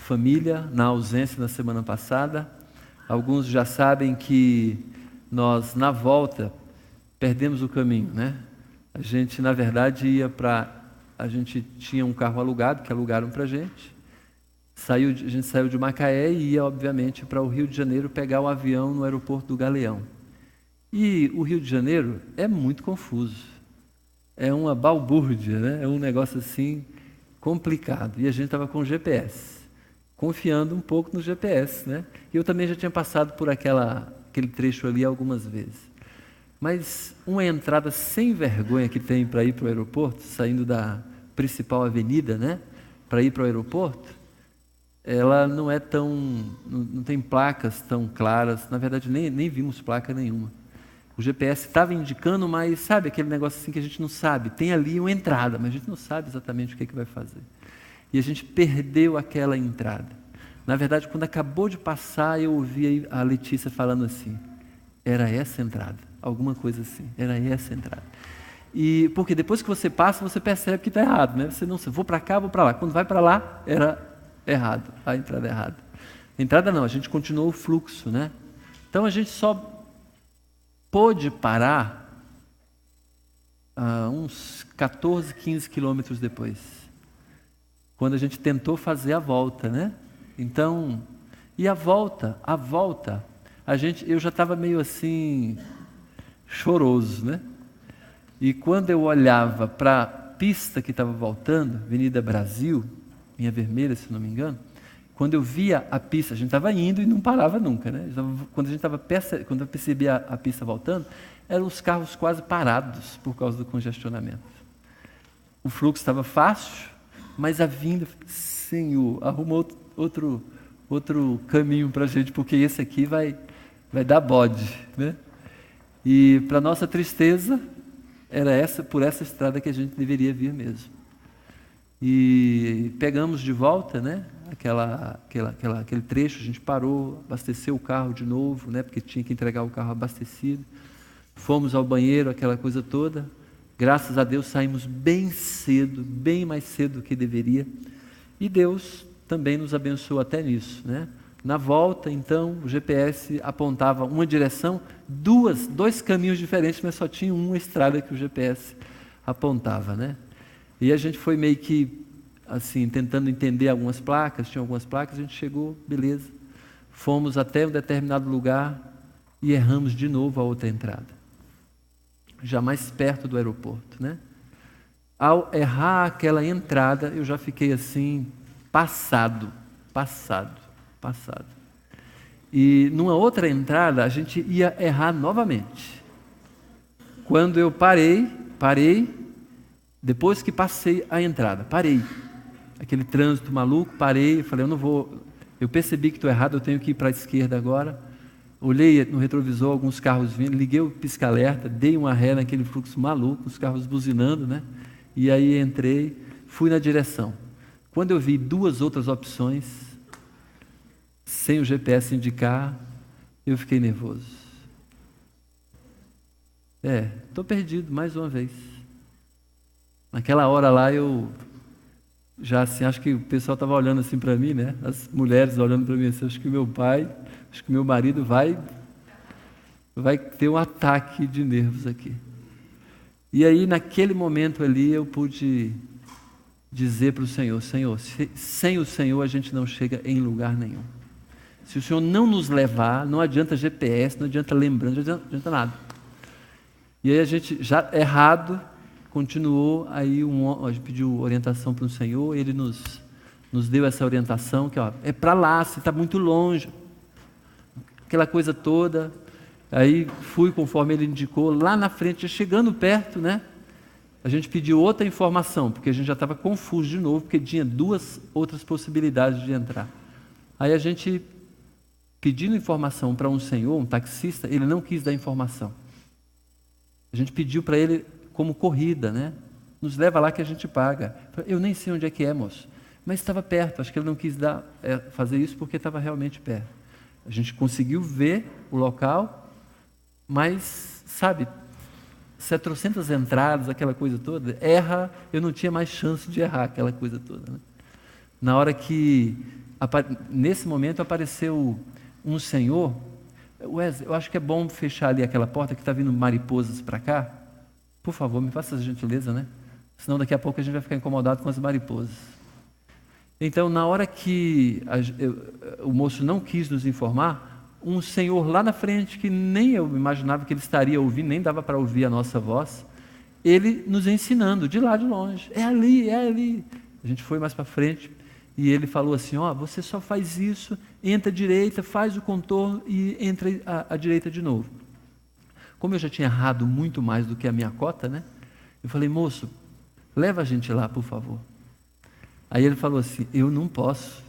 família na ausência na semana passada. Alguns já sabem que nós, na volta, perdemos o caminho, né? A gente, na verdade, a gente tinha um carro alugado, que alugaram para a gente. A gente saiu de Macaé e ia, obviamente, para o Rio de Janeiro pegar o avião no aeroporto do Galeão. E o Rio de Janeiro é muito confuso. É uma balbúrdia, né? É um negócio assim complicado. E a gente estava com o GPS, confiando um pouco no GPS, né? E eu também já tinha passado por aquele trecho ali algumas vezes. Mas uma entrada sem vergonha que tem para ir para o aeroporto, saindo da principal avenida, né? Para ir para o aeroporto, ela não é não tem placas tão claras. Na verdade, nem vimos placa nenhuma. O GPS estava indicando, mas sabe aquele negócio assim que a gente não sabe? Tem ali uma entrada, mas a gente não sabe exatamente o que vai fazer. E a gente perdeu aquela entrada. Na verdade, quando acabou de passar, eu ouvi a Letícia falando assim, era essa a entrada, alguma coisa assim, era essa a entrada. E porque depois que você passa, você percebe que está errado, né? Você não, vou para cá, vou para lá. Quando vai para lá, era errado, a entrada errada. A entrada não, a gente continuou o fluxo, né? Então a gente só pôde parar uns 14, 15 quilômetros depois, quando a gente tentou fazer a volta, né? Então, e a volta, eu já estava meio assim, choroso, né? E quando eu olhava para a pista que estava voltando, Avenida Brasil, linha vermelha, se não me engano, quando eu via a pista, a gente estava indo e não parava nunca, né? Quando eu percebia a pista voltando, eram os carros quase parados por causa do congestionamento. O fluxo estava fácil, mas a vinda, Senhor, arrumou outro caminho para a gente, porque esse aqui vai dar bode, né? E para nossa tristeza, era por essa estrada que a gente deveria vir mesmo. E pegamos de volta, né? Aquele trecho, a gente parou, abasteceu o carro de novo, né? Porque tinha que entregar o carro abastecido. Fomos ao banheiro, aquela coisa toda. Graças a Deus saímos bem cedo, bem mais cedo do que deveria. E Deus também nos abençoou até nisso, né? Na volta, então, o GPS apontava uma direção, dois caminhos diferentes, mas só tinha uma estrada que o GPS apontava, né? E a gente foi meio que, assim, tentando entender algumas placas, tinha algumas placas, a gente chegou, beleza. Fomos até um determinado lugar e erramos de novo a outra entrada. Já mais perto do aeroporto, né? Ao errar aquela entrada, eu já fiquei assim, passado. E numa outra entrada, a gente ia errar novamente. Quando eu parei, depois que passei a entrada, parei. Aquele trânsito maluco, parei, falei, eu percebi que estou errado, eu tenho que ir para a esquerda agora. Olhei no retrovisor, alguns carros vindo, liguei o pisca-alerta, dei uma ré naquele fluxo maluco, os carros buzinando, né? E aí entrei, fui na direção. Quando eu vi duas outras opções, sem o GPS indicar, eu fiquei nervoso. Estou perdido mais uma vez. Naquela hora lá eu já assim, acho que o pessoal estava olhando assim para mim, né? As mulheres olhando para mim assim, acho que meu marido vai ter um ataque de nervos aqui. E aí naquele momento ali eu pude dizer para o Senhor, sem o Senhor a gente não chega em lugar nenhum. Se o Senhor não nos levar, não adianta GPS, não adianta lembrança, não adianta nada. E aí a gente, já errado, continuou, aí a gente pediu orientação para o Senhor, Ele nos deu essa orientação, que é para lá, você está muito longe, aquela coisa toda. Aí fui conforme Ele indicou, lá na frente, chegando perto, né? A gente pediu outra informação, porque a gente já estava confuso de novo, porque tinha duas outras possibilidades de entrar. Aí a gente, pedindo informação para um senhor, um taxista, ele não quis dar informação. A gente pediu para ele como corrida, né? Nos leva lá que a gente paga. Eu nem sei onde é que é, moço. Mas estava perto, acho que ele não quis fazer isso porque estava realmente perto. A gente conseguiu ver o local, mas, sabe, 700 entradas, aquela coisa toda, eu não tinha mais chance de errar aquela coisa toda, né? Na hora que nesse momento apareceu um senhor. Wesley, eu acho que é bom fechar ali aquela porta que está vindo mariposas para cá. Por favor, me faça essa gentileza, né? Senão daqui a pouco a gente vai ficar incomodado com as mariposas. Então, na hora que o moço não quis nos informar, um senhor lá na frente, que nem eu imaginava que ele estaria ouvindo, nem dava para ouvir a nossa voz, ele nos ensinando de lá de longe. É ali, é ali. A gente foi mais para frente e ele falou assim, você só faz isso, entra à direita, faz o contorno e entra à direita de novo. Como eu já tinha errado muito mais do que a minha cota, né? Eu falei, moço, leva a gente lá, por favor. Aí ele falou assim, eu não posso,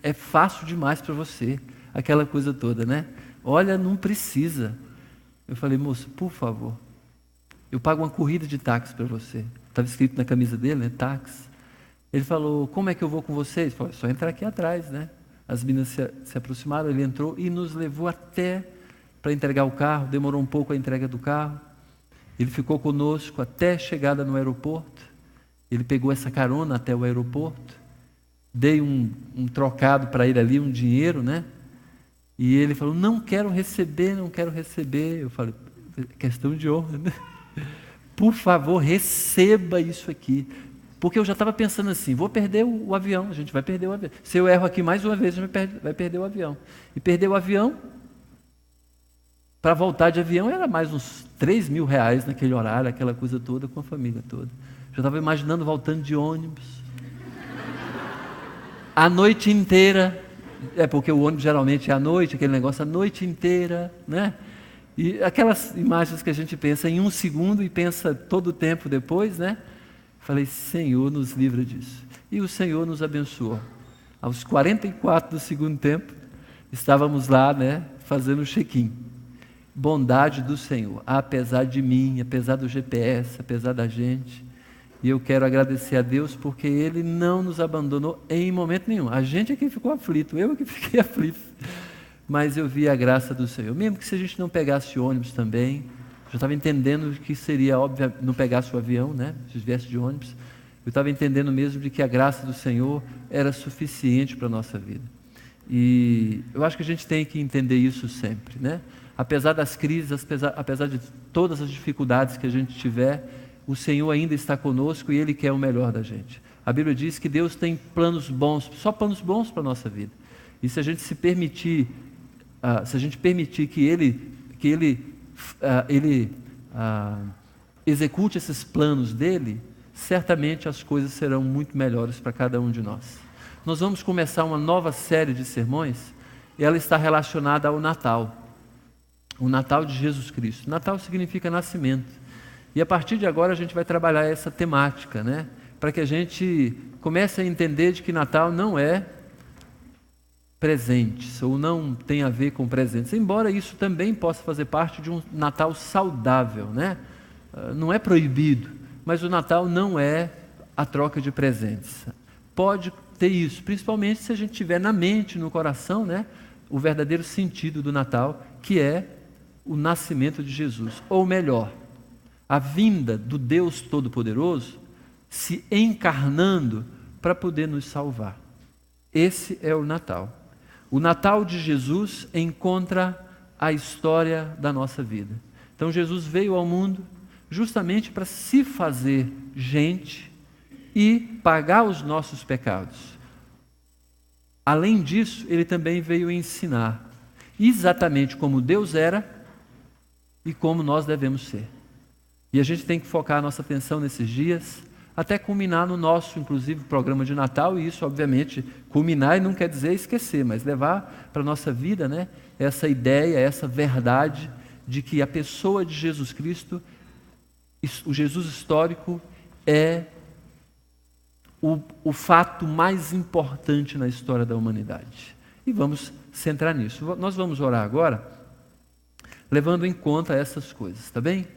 é fácil demais para você, aquela coisa toda, né? Olha, não precisa. Eu falei, moço, por favor, eu pago uma corrida de táxi para você. Estava escrito na camisa dele, né? Táxi. Ele falou, como é que eu vou com vocês? Eu falei, só entrar aqui atrás, né? As meninas se aproximaram, ele entrou e nos levou até para entregar o carro, demorou um pouco a entrega do carro. Ele ficou conosco até a chegada no aeroporto. Ele pegou essa carona até o aeroporto. Dei um trocado para ele ali, um dinheiro, né? E ele falou, não quero receber. Eu falei, questão de honra, né? Por favor, receba isso aqui. Porque eu já estava pensando assim, vou perder o avião, a gente vai perder o avião. Se eu erro aqui mais uma vez, a gente vai perder o avião. E perder o avião, para voltar de avião, era mais uns R$3.000 naquele horário, aquela coisa toda, com a família toda. Já estava imaginando voltando de ônibus. A noite inteira, porque o ônibus geralmente é à noite, aquele negócio a noite inteira, né? E aquelas imagens que a gente pensa em um segundo e pensa todo o tempo depois, né? Falei, Senhor, nos livra disso. E o Senhor nos abençoou. Aos 44 do segundo tempo, estávamos lá, né, fazendo o check-in. Bondade do Senhor, apesar de mim, apesar do GPS, apesar da gente. E eu quero agradecer a Deus porque Ele não nos abandonou em momento nenhum. A gente é que ficou aflito, eu é que fiquei aflito. Mas eu vi a graça do Senhor. Mesmo que se a gente não pegasse ônibus também, eu estava entendendo que seria óbvio não pegasse o avião, né? Se viesse de ônibus. Eu estava entendendo mesmo de que a graça do Senhor era suficiente para a nossa vida. E eu acho que a gente tem que entender isso sempre, né? Apesar das crises, apesar de todas as dificuldades que a gente tiver, o Senhor ainda está conosco e Ele quer o melhor da gente. A Bíblia diz que Deus tem planos bons, só planos bons para a nossa vida. E se a gente permitir que Ele execute esses planos dele, certamente as coisas serão muito melhores para cada um de nós. Nós vamos começar uma nova série de sermões e ela está relacionada ao Natal. O Natal de Jesus Cristo. Natal significa nascimento. E a partir de agora a gente vai trabalhar essa temática, né? Para que a gente comece a entender de que Natal não é presentes, ou não tem a ver com presentes, embora isso também possa fazer parte de um Natal saudável, né? Não é proibido, mas o Natal não é a troca de presentes. Pode ter isso, principalmente se a gente tiver na mente, no coração, né, o verdadeiro sentido do Natal, que é o nascimento de Jesus, ou melhor, a vinda do Deus Todo-Poderoso se encarnando para poder nos salvar. Esse é o Natal. O Natal de Jesus encontra a história da nossa vida. Então Jesus veio ao mundo justamente para se fazer gente e pagar os nossos pecados. Além disso, ele também veio ensinar exatamente como Deus era e como nós devemos ser. E a gente tem que focar a nossa atenção nesses dias, até culminar no nosso, inclusive, programa de Natal, e isso, obviamente, culminar e não quer dizer esquecer, mas levar para a nossa vida, né, essa ideia, essa verdade de que a pessoa de Jesus Cristo, o Jesus histórico, é o fato mais importante na história da humanidade. E vamos centrar nisso. Nós vamos orar agora, levando em conta essas coisas, tá bem?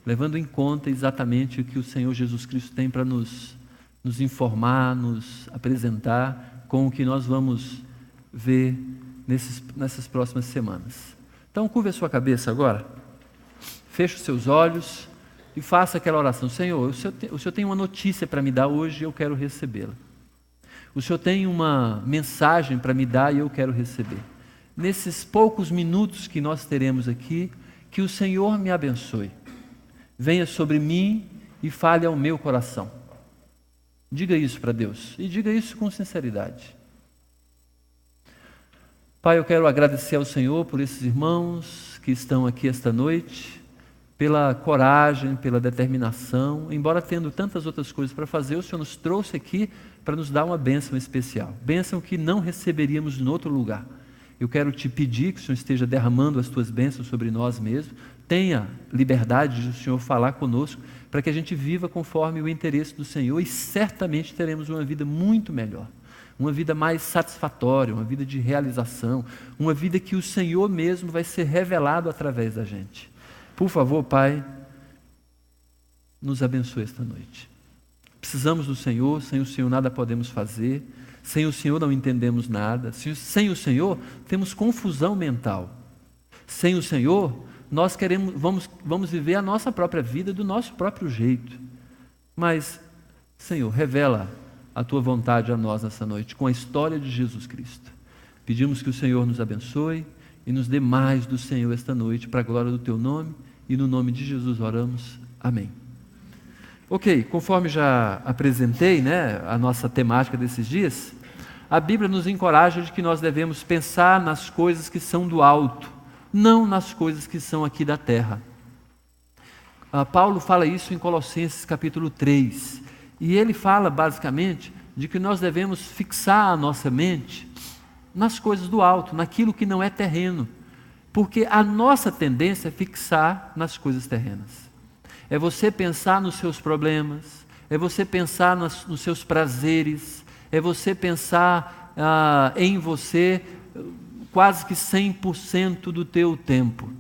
Levando em conta exatamente o que o Senhor Jesus Cristo tem para nos informar, nos apresentar com o que nós vamos ver nessas próximas semanas. Então, curva a sua cabeça agora, feche os seus olhos e faça aquela oração. Senhor, o Senhor tem uma notícia para me dar hoje e eu quero recebê-la. O Senhor tem uma mensagem para me dar e eu quero receber. Nesses poucos minutos que nós teremos aqui, que o Senhor me abençoe. Venha sobre mim e fale ao meu coração. Diga isso para Deus e diga isso com sinceridade. Pai, eu quero agradecer ao Senhor por esses irmãos que estão aqui esta noite, pela coragem, pela determinação, embora tendo tantas outras coisas para fazer, o Senhor nos trouxe aqui para nos dar uma bênção especial, bênção que não receberíamos em outro lugar. Eu quero te pedir que o Senhor esteja derramando as tuas bênçãos sobre nós mesmos, tenha liberdade de o Senhor falar conosco, para que a gente viva conforme o interesse do Senhor e certamente teremos uma vida muito melhor, uma vida mais satisfatória, uma vida de realização, uma vida que o Senhor mesmo vai ser revelado através da gente. Por favor, Pai, nos abençoe esta noite. Precisamos do Senhor, sem o Senhor nada podemos fazer, sem o Senhor não entendemos nada, sem o Senhor temos confusão mental, sem o Senhor nós vamos viver a nossa própria vida do nosso próprio jeito. Mas, Senhor, revela a Tua vontade a nós nessa noite, com a história de Jesus Cristo. Pedimos que o Senhor nos abençoe e nos dê mais do Senhor esta noite, para a glória do Teu nome, e no nome de Jesus oramos. Amém. Ok, conforme já apresentei, a nossa temática desses dias, a Bíblia nos encoraja de que nós devemos pensar nas coisas que são do alto, não nas coisas que são aqui da terra. Paulo fala isso em Colossenses capítulo 3, e ele fala basicamente de que nós devemos fixar a nossa mente nas coisas do alto, naquilo que não é terreno, porque a nossa tendência é fixar nas coisas terrenas. É você pensar nos seus problemas, é você pensar nos seus prazeres, é você pensar em você quase que 100% do teu tempo.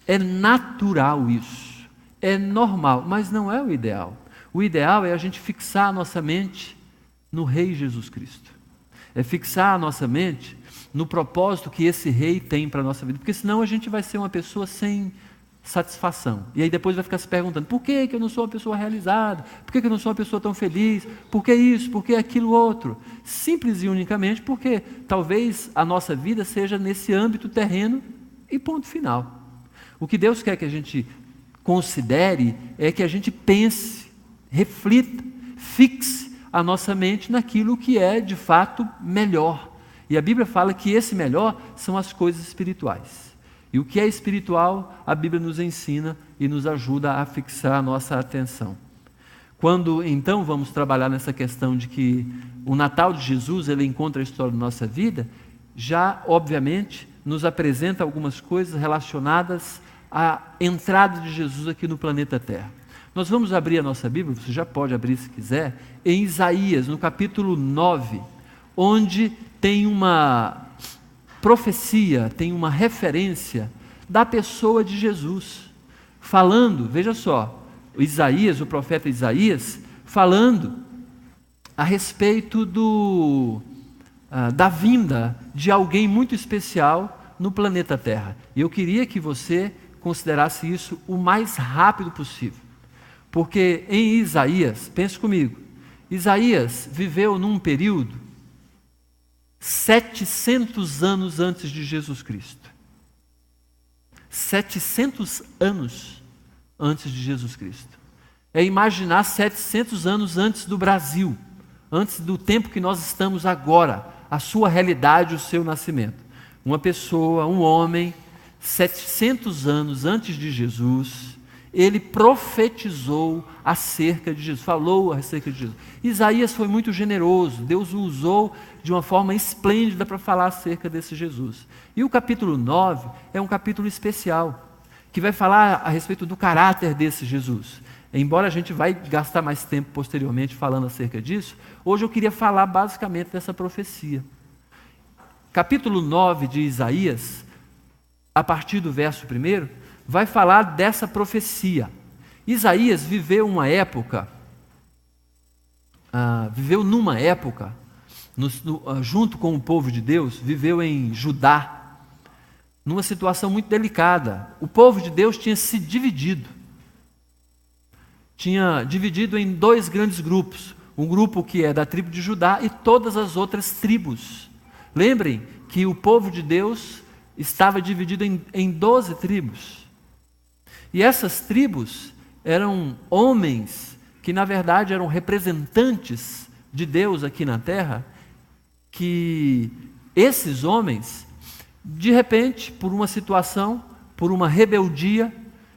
É natural isso, é normal, mas não é o ideal. O ideal é a gente fixar a nossa mente no Rei Jesus Cristo. É fixar a nossa mente no propósito que esse Rei tem para a nossa vida, porque senão a gente vai ser uma pessoa sem satisfação. E aí depois vai ficar se perguntando, por que eu não sou uma pessoa realizada? Por que eu não sou uma pessoa tão feliz? Por que isso? Por que aquilo outro? Simples e unicamente porque talvez a nossa vida seja nesse âmbito terreno e ponto final. O que Deus quer que a gente considere é que a gente pense, reflita, fixe a nossa mente naquilo que é de fato melhor. E a Bíblia fala que esse melhor são as coisas espirituais. E o que é espiritual, a Bíblia nos ensina e nos ajuda a fixar a nossa atenção. Quando então vamos trabalhar nessa questão de que o Natal de Jesus, ele encontra a história da nossa vida, já obviamente nos apresenta algumas coisas relacionadas à entrada de Jesus aqui no planeta Terra. Nós vamos abrir a nossa Bíblia, você já pode abrir se quiser, em Isaías, no capítulo 9, onde tem uma profecia, tem uma referência da pessoa de Jesus, falando, veja só, Isaías, o profeta Isaías, falando a respeito da vinda de alguém muito especial no planeta Terra. E eu queria que você considerasse isso o mais rápido possível, porque em Isaías, pense comigo, Isaías viveu num período 700 anos antes de Jesus Cristo. 700 anos antes de Jesus Cristo. É imaginar 700 anos antes do Brasil, antes do tempo que nós estamos agora, a sua realidade, o seu nascimento. Uma pessoa, um homem, 700 anos antes de Jesus, ele profetizou acerca de Jesus, falou acerca de Jesus. Isaías foi muito generoso, Deus o usou de uma forma esplêndida para falar acerca desse Jesus. E o capítulo 9 é um capítulo especial, que vai falar a respeito do caráter desse Jesus. Embora a gente vai gastar mais tempo posteriormente falando acerca disso, hoje eu queria falar basicamente dessa profecia. Capítulo 9 de Isaías, a partir do verso 1, vai falar dessa profecia. Isaías viveu numa época, junto com o povo de Deus, viveu em Judá, numa situação muito delicada. O povo de Deus tinha se dividido. Tinha dividido em dois grandes grupos. um grupo que é da tribo de Judá e todas as outras tribos. Lembrem que o povo de Deus estava dividido em 12 tribos. E essas tribos eram homens que, na verdade, eram representantes de Deus aqui na terra, que esses homens, de repente, por uma situação, por uma rebeldia,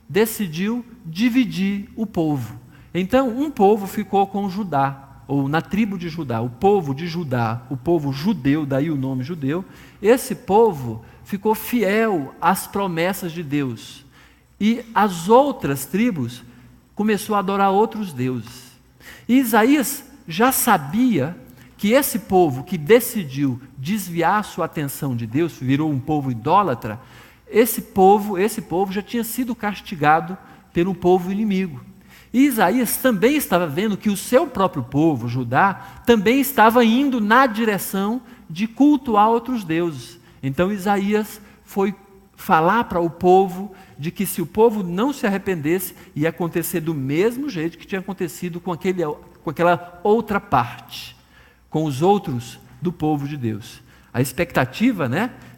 decidiu dividir o povo. Então, um povo ficou com Judá, ou na tribo de Judá, o povo de Judá, o povo judeu, daí o nome judeu. Esse povo ficou fiel às promessas de Deus. E as outras tribos começou a adorar outros deuses. E Isaías já sabia que esse povo que decidiu desviar sua atenção de Deus, virou um povo idólatra, esse povo já tinha sido castigado pelo povo inimigo. E Isaías também estava vendo que o seu próprio povo, Judá, também estava indo na direção de cultuar outros deuses. Então Isaías foi falar para o povo de que se o povo não se arrependesse, ia acontecer do mesmo jeito que tinha acontecido com aquela outra parte, com os outros do povo de Deus. A expectativa,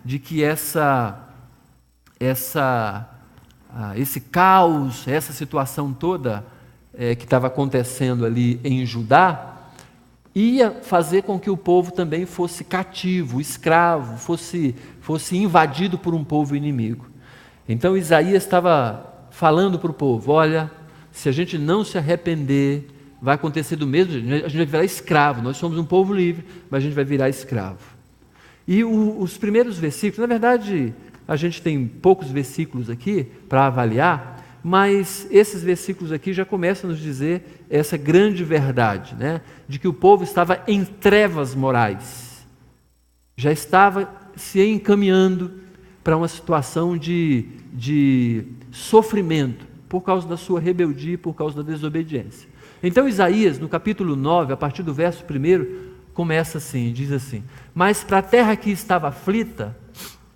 de que esse caos, essa situação toda que estava acontecendo ali em Judá, ia fazer com que o povo também fosse cativo, escravo, fosse invadido por um povo inimigo. Então Isaías estava falando para o povo: olha, se a gente não se arrepender, vai acontecer do mesmo jeito, a gente vai virar escravo. Nós somos um povo livre, mas a gente vai virar escravo. E os primeiros versículos, na verdade, a gente tem poucos versículos aqui para avaliar, mas esses versículos aqui já começam a nos dizer essa grande verdade, de que o povo estava em trevas morais, já estava se encaminhando para uma situação de sofrimento por causa da sua rebeldia, por causa da desobediência. Então Isaías, no capítulo 9, a partir do verso 1, começa assim, diz assim: mas para a terra que estava aflita,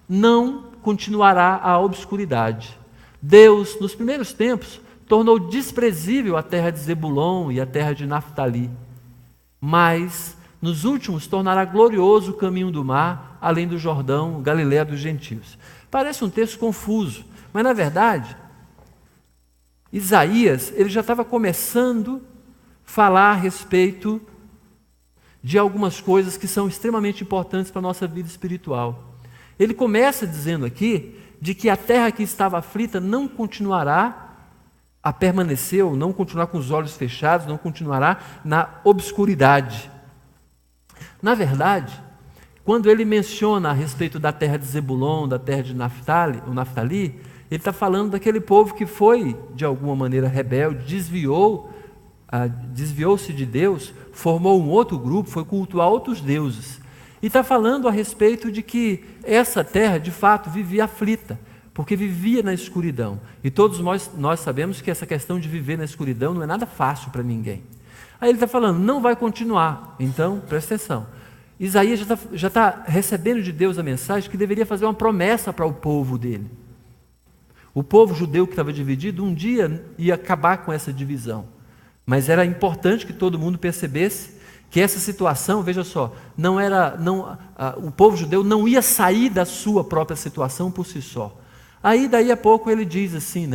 não continuará a obscuridade. Deus, nos primeiros tempos, tornou desprezível a terra de Zebulon e a terra de Naftali, mas nos últimos tornará glorioso o caminho do mar, além do Jordão, Galiléia dos gentios. Parece um texto confuso, mas na verdade, Isaías, ele já estava começando a falar a respeito de algumas coisas que são extremamente importantes para a nossa vida espiritual. Ele começa dizendo aqui de que a terra que estava aflita não continuará a permanecer, ou não continuará com os olhos fechados, não continuará na obscuridade. Na verdade, quando ele menciona a respeito da terra de Zebulon, da terra de Naftali, ele está falando daquele povo que foi, de alguma maneira, rebelde, desviou-se de Deus, formou um outro grupo, foi cultuar outros deuses. E está falando a respeito de que essa terra, de fato, vivia aflita, porque vivia na escuridão. E todos nós sabemos que essa questão de viver na escuridão não é nada fácil para ninguém. Aí ele está falando, não vai continuar. Então, presta atenção. Isaías já está recebendo de Deus a mensagem que deveria fazer uma promessa para o povo dele. O povo judeu que estava dividido, um dia ia acabar com essa divisão. Mas era importante que todo mundo percebesse que essa situação, veja só, o povo judeu não ia sair da sua própria situação por si só. Aí, daí a pouco, ele diz assim,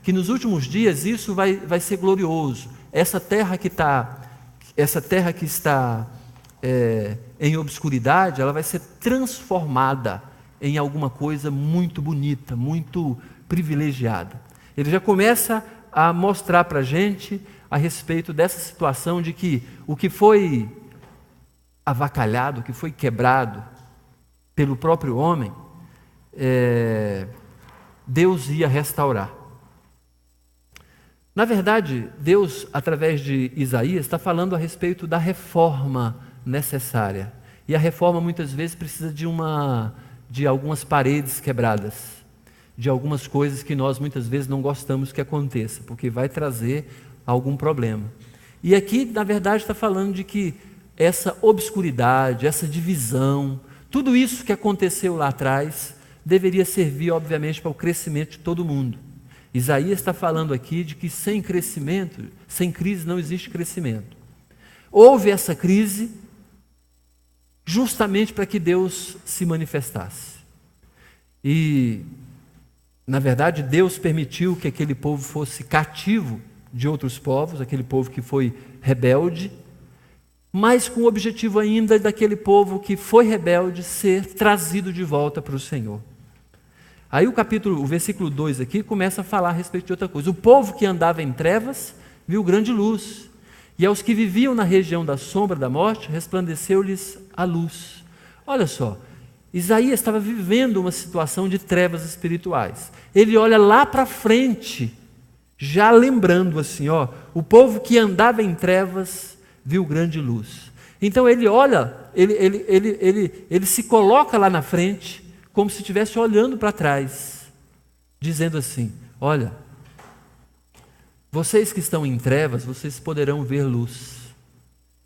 que nos últimos dias isso vai ser glorioso. Essa terra que está em obscuridade, ela vai ser transformada em alguma coisa muito bonita, muito privilegiada. Ele já começa a mostrar para a gente a respeito dessa situação de que o que foi avacalhado, o que foi quebrado pelo próprio homem, Deus ia restaurar. Na verdade, Deus, através de Isaías, está falando a respeito da reforma necessária. E a reforma muitas vezes precisa de algumas paredes quebradas, de algumas coisas que nós muitas vezes não gostamos que aconteça, porque vai trazer algum problema. E aqui, na verdade, está falando de que essa obscuridade, essa divisão, tudo isso que aconteceu lá atrás, deveria servir, obviamente, para o crescimento de todo mundo. Isaías está falando aqui de que sem crescimento, sem crise não existe crescimento. houve essa crise justamente para que Deus se manifestasse. E, na verdade, Deus permitiu que aquele povo fosse cativo de outros povos, aquele povo que foi rebelde, mas com o objetivo ainda daquele povo que foi rebelde ser trazido de volta para o Senhor. Aí o versículo 2 aqui começa a falar a respeito de outra coisa. O povo que andava em trevas viu grande luz, e aos que viviam na região da sombra da morte, resplandeceu-lhes a luz. Olha só, Isaías estava vivendo uma situação de trevas espirituais. Ele olha lá para frente, já lembrando assim, o povo que andava em trevas viu grande luz. Então ele olha, ele se coloca lá na frente, como se estivesse olhando para trás, dizendo assim: olha, vocês que estão em trevas, vocês poderão ver luz.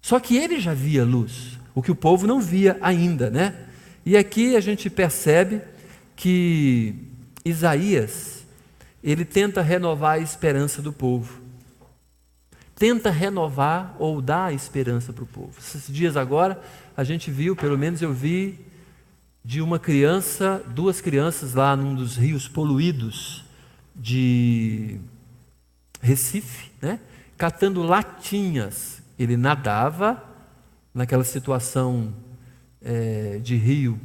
Só que ele já via luz, o que o povo não via ainda, né? E aqui a gente percebe que Isaías, ele tenta renovar a esperança do povo. Tenta renovar ou dar esperança para o povo. Esses dias agora, a gente viu, pelo menos eu vi, de uma criança, duas crianças lá num dos rios poluídos de Recife, né? Catando latinhas. Ele nadava naquela situação de rio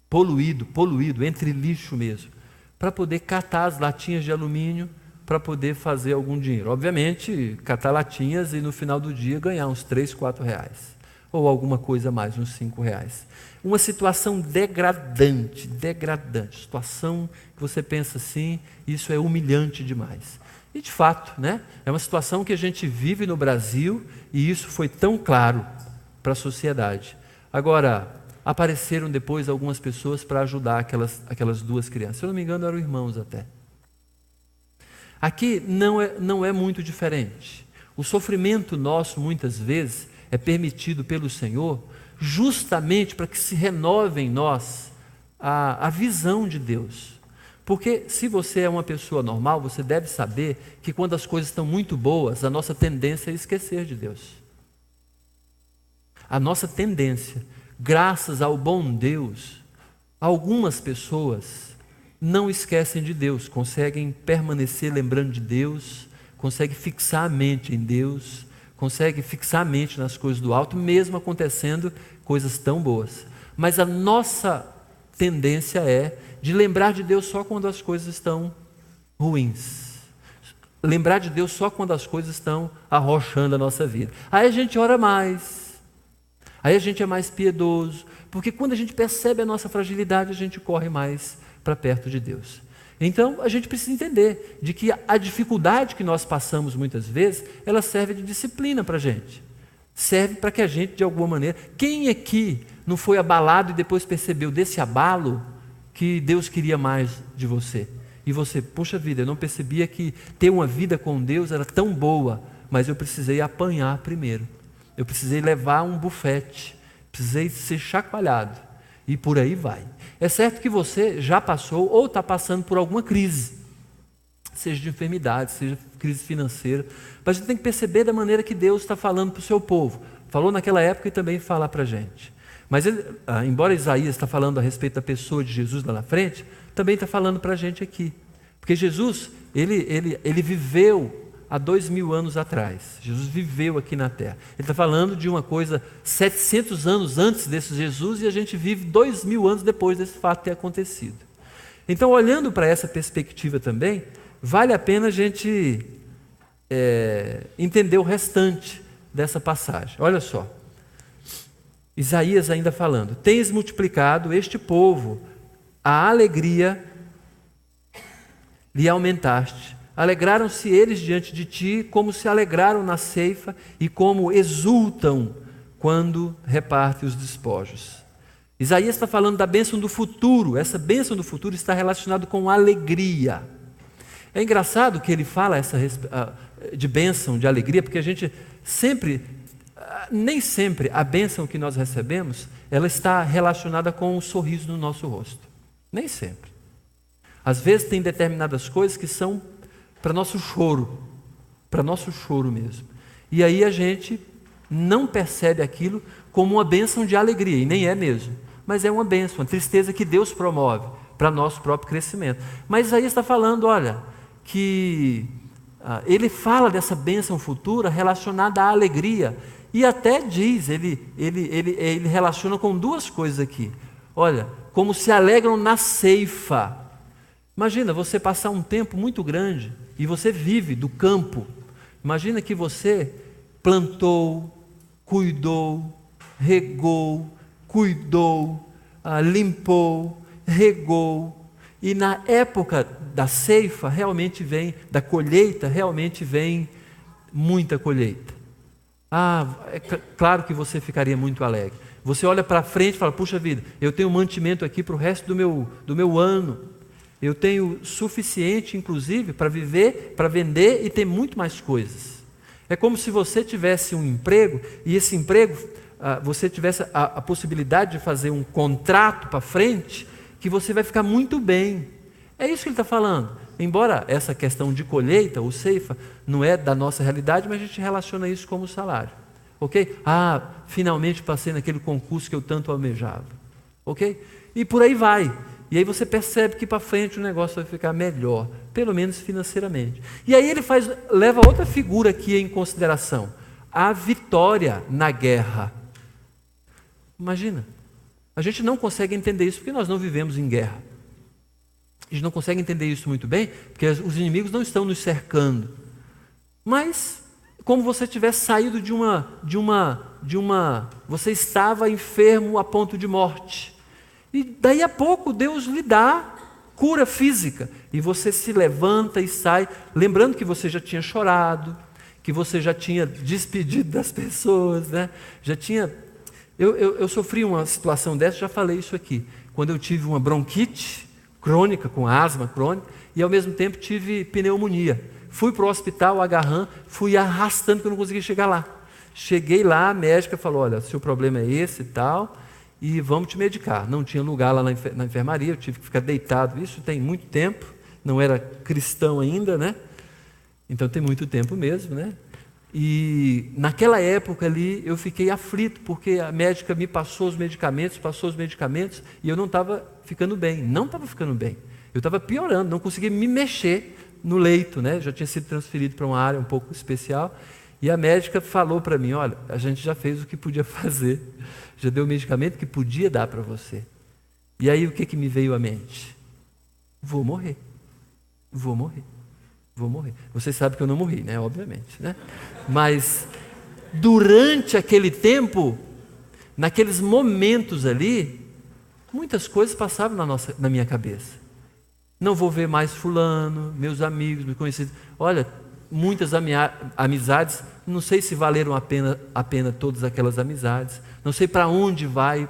poluído, entre lixo mesmo, para poder catar as latinhas de alumínio, para poder fazer algum dinheiro. Obviamente, catar latinhas e no final do dia ganhar uns 3, 4 reais. Ou alguma coisa mais, uns 5 reais. Uma situação degradante, situação que você pensa assim, isso é humilhante demais. E de fato, né, é uma situação que a gente vive no Brasil e isso foi tão claro para a sociedade. Agora, apareceram depois algumas pessoas para ajudar aquelas duas crianças. Se eu não me engano, eram irmãos até. Aqui não é muito diferente. O sofrimento nosso, muitas vezes, é permitido pelo Senhor justamente para que se renove em nós a visão de Deus. Porque se você é uma pessoa normal, você deve saber que quando as coisas estão muito boas, a nossa tendência é esquecer de Deus. A nossa tendência, graças ao bom Deus, algumas pessoas não esquecem de Deus, conseguem permanecer lembrando de Deus, conseguem fixar a mente em Deus, conseguem fixar a mente nas coisas do alto, mesmo acontecendo coisas tão boas. Mas a nossa tendência é de lembrar de Deus só quando as coisas estão ruins. Lembrar de Deus só quando as coisas estão arrochando a nossa vida. Aí a gente ora mais, aí a gente é mais piedoso, porque quando a gente percebe a nossa fragilidade, a gente corre mais para perto de Deus. Então, a gente precisa entender de que a dificuldade que nós passamos muitas vezes, ela serve de disciplina para a gente. Serve para que a gente, de alguma maneira... Quem aqui não foi abalado e depois percebeu desse abalo que Deus queria mais de você? E você, poxa vida, eu não percebia que ter uma vida com Deus era tão boa, mas eu precisei apanhar primeiro. Eu precisei levar um bufete, precisei ser chacoalhado. E por aí vai. É certo que você já passou ou está passando por alguma crise, seja de enfermidade, seja crise financeira, mas a gente tem que perceber da maneira que Deus está falando para o seu povo. Falou naquela época e também fala para a gente. Mas embora Isaías está falando a respeito da pessoa de Jesus lá na frente, também está falando para a gente aqui. Porque Jesus, ele viveu há 2000 anos atrás. Jesus viveu aqui na terra. Ele está falando de uma coisa 700 anos antes desse Jesus e a gente vive 2000 anos depois desse fato ter acontecido. Então, olhando para essa perspectiva também, vale a pena a gente entender o restante dessa passagem. Olha só, Isaías ainda falando: tens multiplicado este povo, a alegria lhe aumentaste. Alegraram-se eles diante de ti, como se alegraram na ceifa e como exultam quando repartem os despojos. Isaías está falando da bênção do futuro. Essa bênção do futuro está relacionada com alegria. É engraçado que ele fala de bênção, de alegria, porque a gente nem sempre a bênção que nós recebemos, ela está relacionada com um sorriso no nosso rosto. Nem sempre. Às vezes tem determinadas coisas que são para nosso choro mesmo. E aí a gente não percebe aquilo como uma bênção de alegria, e nem é mesmo, mas é uma bênção, uma tristeza que Deus promove para nosso próprio crescimento. Mas Isaías está falando, olha, que ele fala dessa bênção futura relacionada à alegria, e até diz, ele relaciona com duas coisas aqui. Olha, como se alegram na ceifa. Imagina você passar um tempo muito grande e você vive do campo. Imagina que você plantou, cuidou, regou, cuidou, limpou, regou, e na época da ceifa realmente vem, da colheita realmente vem muita colheita. É claro que você ficaria muito alegre. Você olha para frente e fala, puxa vida, eu tenho mantimento aqui para o resto do meu ano. Eu tenho suficiente, inclusive, para viver, para vender e ter muito mais coisas. É como se você tivesse um emprego, e esse emprego, você tivesse a possibilidade de fazer um contrato para frente, que você vai ficar muito bem. É isso que ele está falando. Embora essa questão de colheita, ou ceifa, não é da nossa realidade, mas a gente relaciona isso como salário. Ok? Finalmente passei naquele concurso que eu tanto almejava. Ok? E por aí vai. E aí você percebe que para frente o negócio vai ficar melhor, pelo menos financeiramente. E aí ele leva outra figura aqui em consideração, a vitória na guerra. Imagina, a gente não consegue entender isso porque nós não vivemos em guerra. A gente não consegue entender isso muito bem, porque os inimigos não estão nos cercando. Mas, como você tivesse saído você estava enfermo a ponto de morte. E daí a pouco Deus lhe dá cura física. E você se levanta e sai, lembrando que você já tinha chorado, que você já tinha despedido das pessoas, né? Eu sofri uma situação dessa, já falei isso aqui, quando eu tive uma bronquite crônica, com asma crônica, e ao mesmo tempo tive pneumonia. Fui para o hospital, agarrando, fui arrastando porque eu não conseguia chegar lá. Cheguei lá, a médica falou, olha, seu problema é esse e tal, e vamos te medicar. Não tinha lugar lá na enfermaria, eu tive que ficar deitado, isso tem muito tempo, não era cristão ainda, né? Então tem muito tempo mesmo, né? E naquela época ali eu fiquei aflito, porque a médica me passou os medicamentos, e eu não estava ficando bem, eu estava piorando, não conseguia me mexer no leito, né? Já tinha sido transferido para uma área um pouco especial, e a médica falou para mim, olha, a gente já fez o que podia fazer, já deu o medicamento que podia dar para você. E aí o que me veio à mente? Vou morrer. Vocês sabem que eu não morri, né? Obviamente, né? Mas durante aquele tempo, naqueles momentos ali, muitas coisas passavam na minha cabeça. Não vou ver mais fulano, meus amigos, meus conhecidos. Olha, muitas amizades, não sei se valeram a pena todas aquelas amizades. Não sei para onde vai,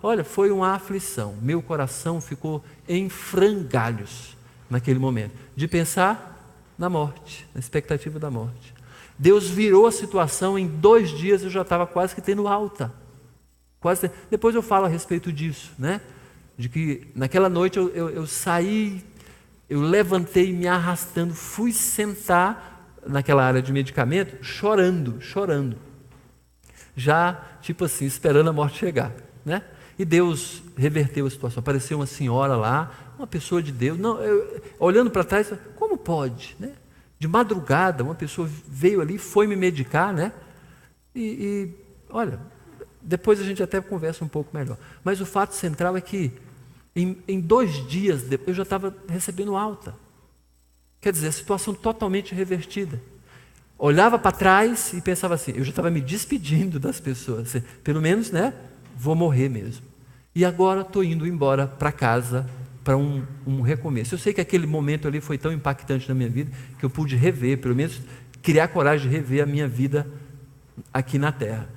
Olha, foi uma aflição. Meu coração ficou em frangalhos naquele momento, de pensar na morte, na expectativa da morte. Deus virou a situação, em 2 dias eu já estava quase que tendo alta. Depois eu falo a respeito disso, né? De que naquela noite eu saí, eu levantei me arrastando, fui sentar naquela área de medicamento, chorando. Já, tipo assim, esperando a morte chegar, né? E Deus reverteu a situação. Apareceu uma senhora lá, uma pessoa de Deus, olhando para trás, como pode, né? De madrugada, uma pessoa veio ali, foi me medicar, né? E olha, depois a gente até conversa um pouco melhor. Mas o fato central é que em 2 dias eu já estava recebendo alta. Quer dizer, a situação totalmente revertida. Olhava para trás e pensava assim, eu já estava me despedindo das pessoas, assim, pelo menos, né? Vou morrer mesmo. E agora estou indo embora para casa, para um recomeço. Eu sei que aquele momento ali foi tão impactante na minha vida, que eu pude rever, pelo menos criar coragem de rever a minha vida aqui na terra.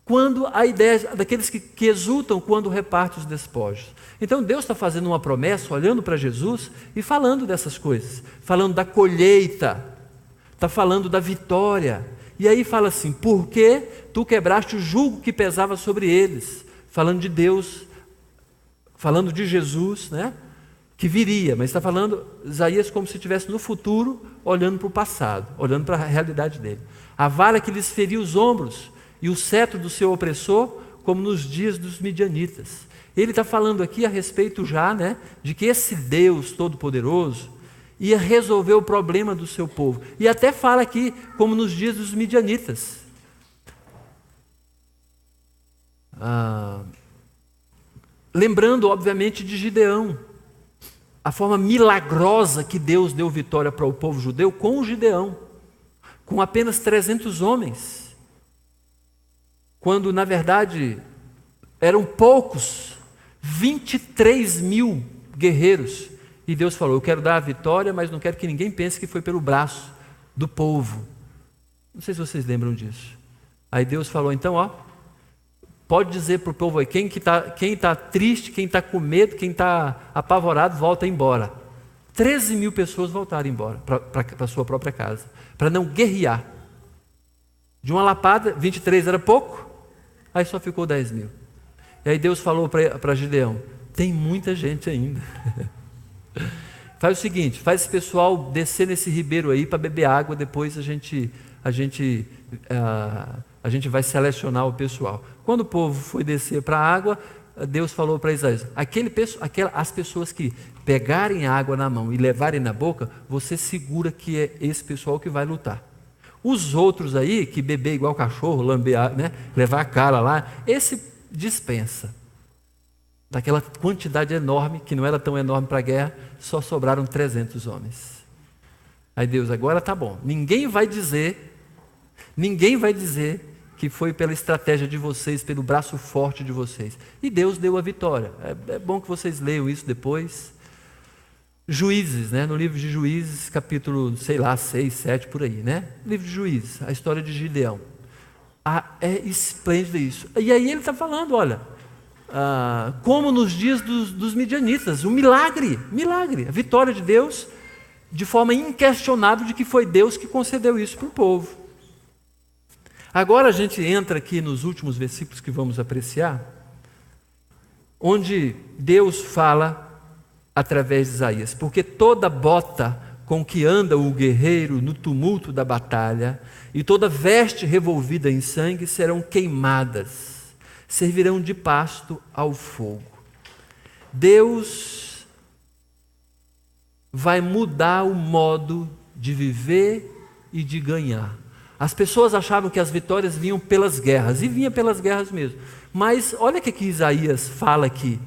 Quando a ideia daqueles que exultam quando reparte os despojos. Então Deus está fazendo uma promessa, olhando para Jesus e falando dessas coisas, falando da colheita, está falando da vitória. E aí fala assim, porque tu quebraste o jugo que pesava sobre eles, falando de Deus, falando de Jesus, né? Que viria, mas está falando Isaías como se estivesse no futuro, olhando para o passado, olhando para a realidade dele. A vara que lhes feriu os ombros, e o cetro do seu opressor, como nos dias dos midianitas. Ele está falando aqui a respeito já, né, de que esse Deus Todo-Poderoso ia resolver o problema do seu povo. E até fala aqui, como nos dias dos midianitas. Lembrando, obviamente, de Gideão. A forma milagrosa que Deus deu vitória para o povo judeu com o Gideão. Com apenas 300 homens. Quando, na verdade, eram poucos. 23 mil guerreiros. E Deus falou, eu quero dar a vitória, mas não quero que ninguém pense que foi pelo braço do povo. Não sei se vocês lembram disso. Aí Deus falou, então, pode dizer para o povo aí, quem tá triste, quem está com medo, quem está apavorado, volta embora. 13 mil pessoas voltaram embora para a sua própria casa, para não guerrear. De uma lapada, 23 era pouco, aí só ficou 10 mil. E aí Deus falou para Gideão, tem muita gente ainda. Faz o seguinte, faz esse pessoal descer nesse ribeiro aí para beber água, depois a gente vai selecionar o pessoal. Quando o povo foi descer para a água, Deus falou para Isaías, as pessoas que pegarem água na mão e levarem na boca, você segura que é esse pessoal que vai lutar. Os outros aí, que beber igual cachorro, lamber, né, levar a cara lá, esse dispensa. Daquela quantidade enorme, que não era tão enorme para a guerra, só sobraram 300 homens. Aí Deus, agora tá bom. Ninguém vai dizer que foi pela estratégia de vocês, pelo braço forte de vocês. E Deus deu a vitória. É bom que vocês leiam isso depois. Juízes, né? No livro de Juízes, capítulo, 6, 7, por aí, né? Livro de Juízes, a história de Gideão. É esplêndido isso. E aí ele está falando, olha, como nos dias dos midianitas, um milagre, a vitória de Deus, de forma inquestionável de que foi Deus que concedeu isso para o povo. Agora a gente entra aqui nos últimos versículos que vamos apreciar, onde Deus fala através de Isaías, porque toda bota com que anda o guerreiro no tumulto da batalha e toda veste revolvida em sangue serão queimadas, servirão de pasto ao fogo. Deus vai mudar o modo de viver e de ganhar. As pessoas achavam que as vitórias vinham pelas guerras, e vinha pelas guerras mesmo. Mas olha o que Isaías fala aqui.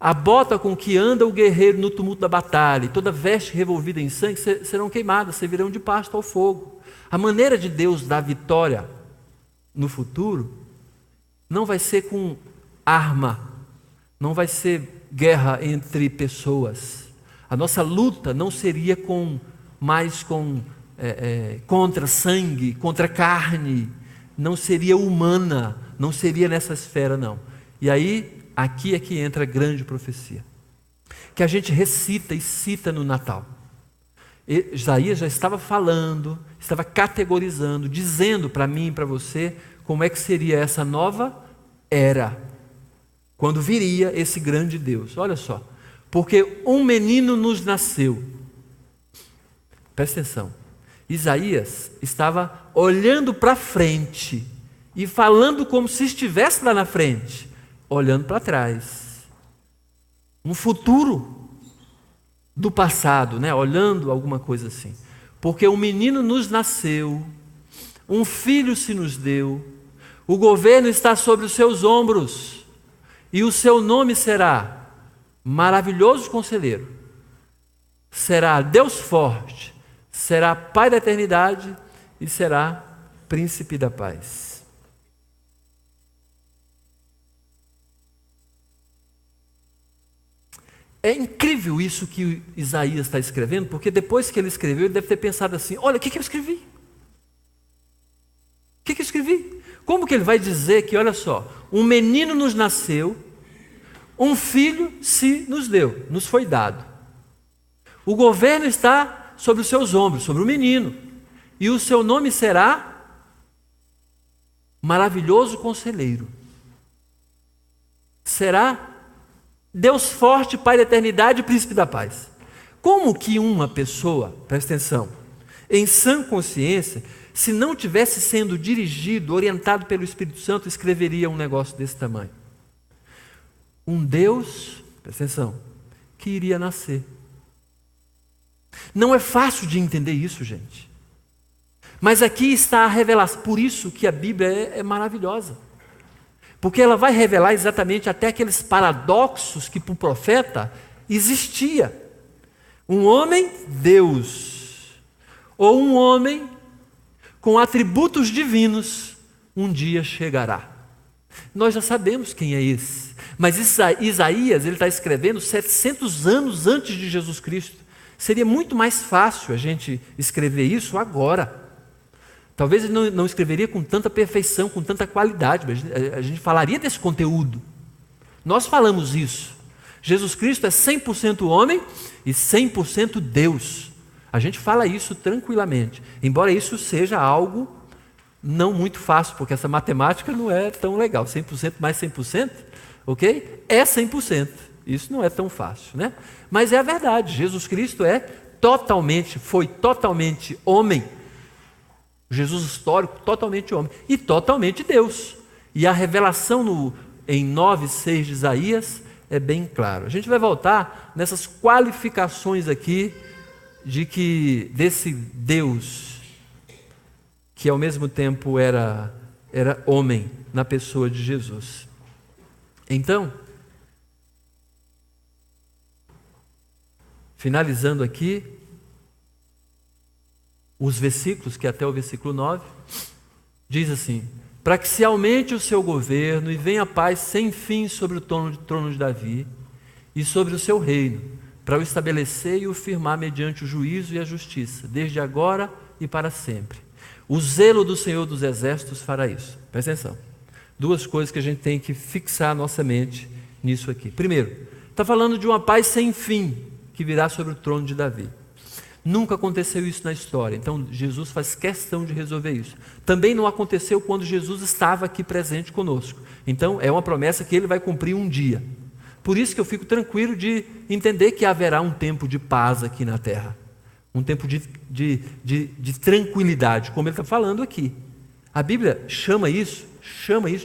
A bota com que anda o guerreiro no tumulto da batalha, e toda veste revolvida em sangue serão queimadas, servirão de pasto ao fogo. A maneira de Deus dar vitória no futuro não vai ser com arma, não vai ser guerra entre pessoas. A nossa luta não seria contra sangue, contra carne, não seria humana, não seria nessa esfera não. E aí, aqui é que entra a grande profecia, que a gente recita e cita no Natal. Isaías já estava falando, estava categorizando, dizendo para mim e para você como é que seria essa nova era, quando viria esse grande Deus. Olha só, porque um menino nos nasceu. Presta atenção. Isaías estava olhando para frente e falando como se estivesse lá na frente, olhando para trás. Um futuro do passado, né? Olhando alguma coisa assim. Porque um menino nos nasceu, um filho se nos deu, o governo está sobre os seus ombros, e o seu nome será Maravilhoso Conselheiro, será Deus Forte, será Pai da Eternidade e será Príncipe da Paz. É incrível isso que Isaías está escrevendo, porque depois que ele escreveu, ele deve ter pensado assim, olha, o que eu escrevi? O que eu escrevi? Como que ele vai dizer que, olha só, um menino nos nasceu, um filho se nos deu, nos foi dado. O governo está sobre os seus ombros, sobre o menino, e o seu nome será Maravilhoso Conselheiro. Será Deus Forte, Pai da Eternidade e Príncipe da Paz. Como que uma pessoa, presta atenção, em sã consciência, se não tivesse sendo dirigido, orientado pelo Espírito Santo, escreveria um negócio desse tamanho. Um Deus, presta atenção, que iria nascer. Não é fácil de entender isso, gente. Mas aqui está a revelação. Por isso que a Bíblia é maravilhosa. Porque ela vai revelar exatamente até aqueles paradoxos que para o profeta existia. Um homem, Deus. Ou um homem com atributos divinos, um dia chegará. Nós já sabemos quem é esse. Mas Isaías, ele está escrevendo 700 anos antes de Jesus Cristo. Seria muito mais fácil a gente escrever isso agora. Talvez ele não escreveria com tanta perfeição, com tanta qualidade, mas a gente falaria desse conteúdo. Nós falamos isso. Jesus Cristo é 100% homem e 100% Deus. A gente fala isso tranquilamente, embora isso seja algo não muito fácil, porque essa matemática não é tão legal. 100% mais 100%, ok? É 100%. Isso não é tão fácil, né? Mas é a verdade. Jesus Cristo foi totalmente homem. Jesus histórico, totalmente homem e totalmente Deus. E a revelação em 9:6 de Isaías é bem claro. A gente vai voltar nessas qualificações aqui desse Deus que ao mesmo tempo era homem na pessoa de Jesus. Então, finalizando aqui, os versículos, que até o versículo 9, diz assim: para que se aumente o seu governo e venha a paz sem fim sobre o trono de Davi e sobre o seu reino, para o estabelecer e o firmar mediante o juízo e a justiça, desde agora e para sempre. O zelo do Senhor dos Exércitos fará isso. Presta atenção. Duas coisas que a gente tem que fixar a nossa mente nisso aqui. Primeiro, está falando de uma paz sem fim que virá sobre o trono de Davi. Nunca aconteceu isso na história, então Jesus faz questão de resolver isso. Também não aconteceu quando Jesus estava aqui presente conosco. Então é uma promessa que ele vai cumprir um dia. Por isso que eu fico tranquilo de entender que haverá um tempo de paz aqui na terra. Um tempo de tranquilidade, como ele está falando aqui. A Bíblia chama isso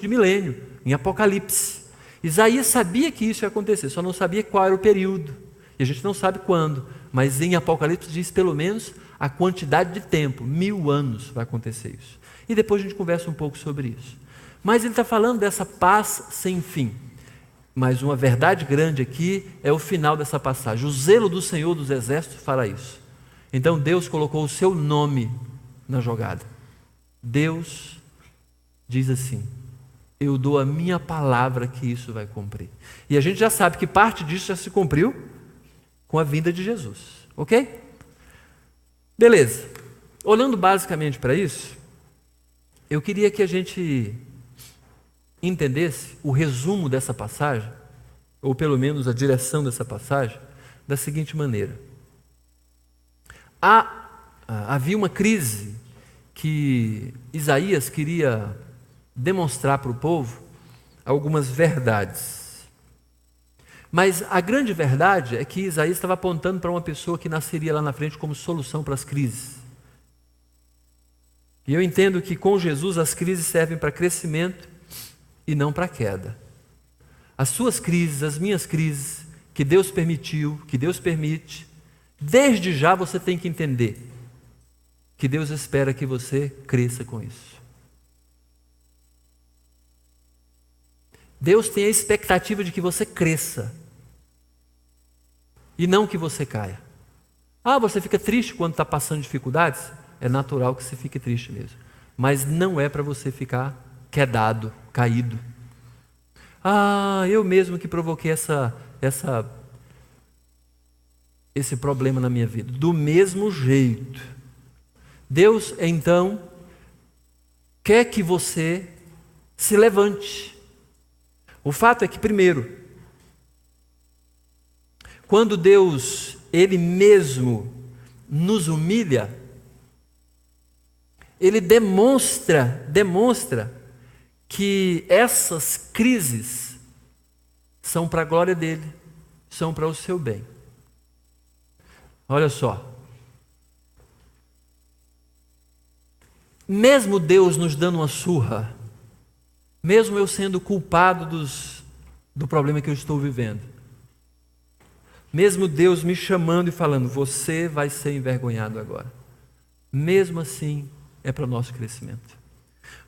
de milênio, em Apocalipse. Isaías sabia que isso ia acontecer, só não sabia qual era o período. E a gente não sabe quando, mas em Apocalipse diz pelo menos a quantidade de tempo, 1000 anos vai acontecer isso. E depois a gente conversa um pouco sobre isso. Mas ele está falando dessa paz sem fim. Mas uma verdade grande aqui é o final dessa passagem. O zelo do Senhor dos Exércitos fará isso. Então Deus colocou o seu nome na jogada. Deus diz assim: eu dou a minha palavra que isso vai cumprir. E a gente já sabe que parte disso já se cumpriu com a vinda de Jesus, ok? Beleza. Olhando basicamente para isso, eu queria que a gente entendesse o resumo dessa passagem, ou pelo menos a direção dessa passagem, da seguinte maneira. Havia uma crise que Isaías queria demonstrar para o povo algumas verdades. Mas a grande verdade é que Isaías estava apontando para uma pessoa que nasceria lá na frente como solução para as crises. E eu entendo que com Jesus as crises servem para crescimento e não para queda. As suas crises, as minhas crises, que Deus permitiu, que Deus permite, desde já você tem que entender que Deus espera que você cresça com isso. Deus tem a expectativa de que você cresça e não que você caia. Você fica triste quando está passando dificuldades? É natural que você fique triste mesmo. Mas não é para você ficar quedado, caído. Eu mesmo que provoquei esse problema na minha vida. Do mesmo jeito. Deus, então, quer que você se levante. O fato é que, primeiro, quando Deus, Ele mesmo, nos humilha, Ele demonstra que essas crises são para a glória dEle, são para o seu bem. Olha só. mesmo Deus nos dando uma surra, mesmo eu sendo culpado do problema que eu estou vivendo, mesmo Deus me chamando e falando, você vai ser envergonhado agora, mesmo assim é para o nosso crescimento.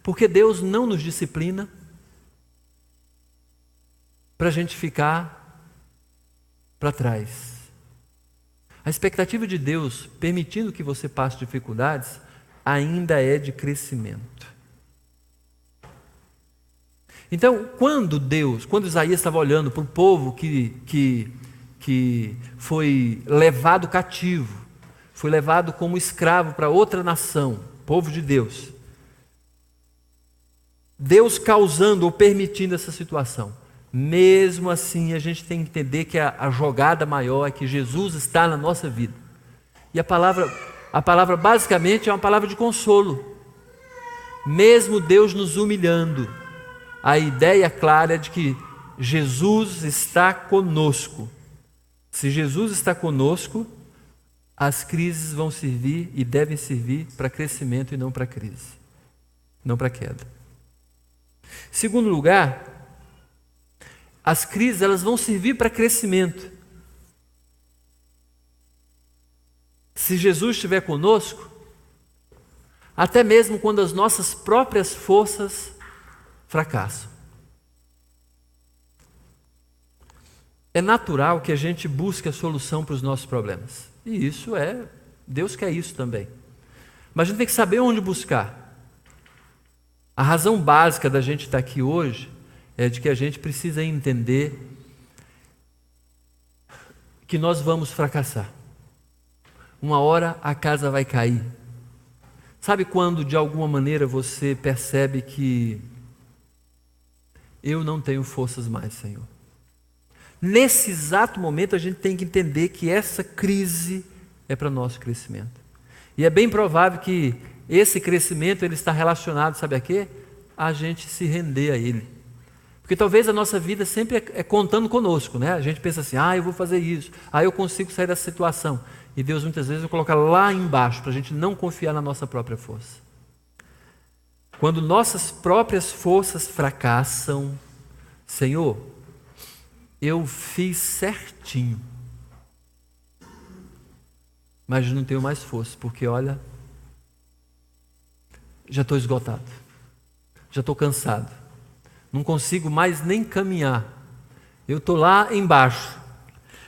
Porque Deus não nos disciplina para a gente ficar para trás. A expectativa de Deus, permitindo que você passe dificuldades, ainda é de crescimento. Então, quando Isaías estava olhando para o povo que foi levado cativo, foi levado como escravo para outra nação, povo de Deus, Deus causando ou permitindo essa situação, mesmo assim a gente tem que entender que a jogada maior é que Jesus está na nossa vida. E a palavra basicamente é uma palavra de consolo. Mesmo Deus nos humilhando, a ideia clara é de que Jesus está conosco. Se Jesus está conosco, as crises vão servir e devem servir para crescimento e não para crise, não para queda. Segundo lugar, as crises elas vão servir para crescimento. Se Jesus estiver conosco, até mesmo quando as nossas próprias forças fracassam. É natural que a gente busque a solução para os nossos problemas. E Deus quer isso também. Mas a gente tem que saber onde buscar. A razão básica da gente estar aqui hoje é de que a gente precisa entender que nós vamos fracassar. Uma hora a casa vai cair. Sabe quando de alguma maneira você percebe que eu não tenho forças mais, Senhor? Nesse exato momento a gente tem que entender que essa crise é para o nosso crescimento. E é bem provável que esse crescimento ele está relacionado, sabe a quê? A gente se render a Ele. Porque talvez a nossa vida sempre é contando conosco, né? A gente pensa assim, eu vou fazer isso, eu consigo sair dessa situação. E Deus muitas vezes vai colocar lá embaixo, para a gente não confiar na nossa própria força. Quando nossas próprias forças fracassam, Senhor, eu fiz certinho, mas não tenho mais força, porque olha, já estou esgotado, já estou cansado, não consigo mais nem caminhar, eu estou lá embaixo.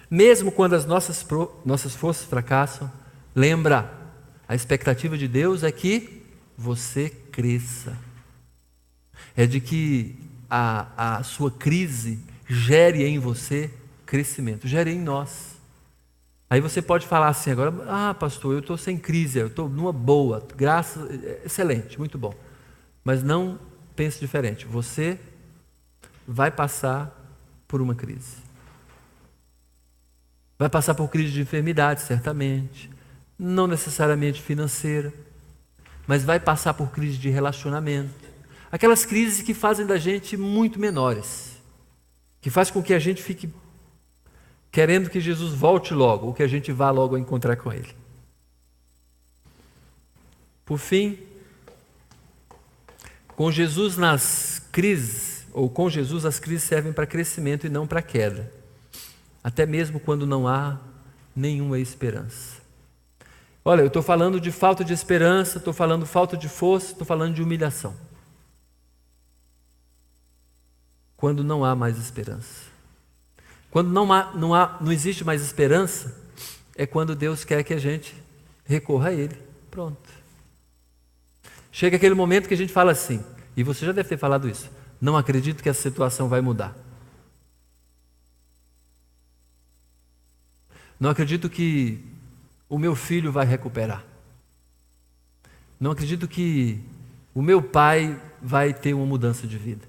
Mesmo quando as nossas forças fracassam, lembra, a expectativa de Deus é que você cresça, é de que a sua crise gere em você crescimento, gere em nós. Aí você pode falar assim agora, pastor, eu estou sem crise, eu estou numa boa, excelente, muito bom. Mas não pense diferente, você vai passar por uma crise. Vai passar por crise de enfermidade, certamente, não necessariamente financeira, mas vai passar por crise de relacionamento. Aquelas crises que fazem da gente muito menores, que faz com que a gente fique querendo que Jesus volte logo, ou que a gente vá logo encontrar com Ele. Por fim, com Jesus nas crises, ou com Jesus as crises servem para crescimento e não para queda, até mesmo quando não há nenhuma esperança. Olha, eu estou falando de falta de esperança, estou falando de falta de força, estou falando de humilhação. Quando não há mais esperança. Quando não existe mais esperança, é quando Deus quer que a gente recorra a Ele. Pronto. Chega aquele momento que a gente fala assim, e você já deve ter falado isso, não acredito que essa situação vai mudar. Não acredito que o meu filho vai recuperar. Não acredito que o meu pai vai ter uma mudança de vida.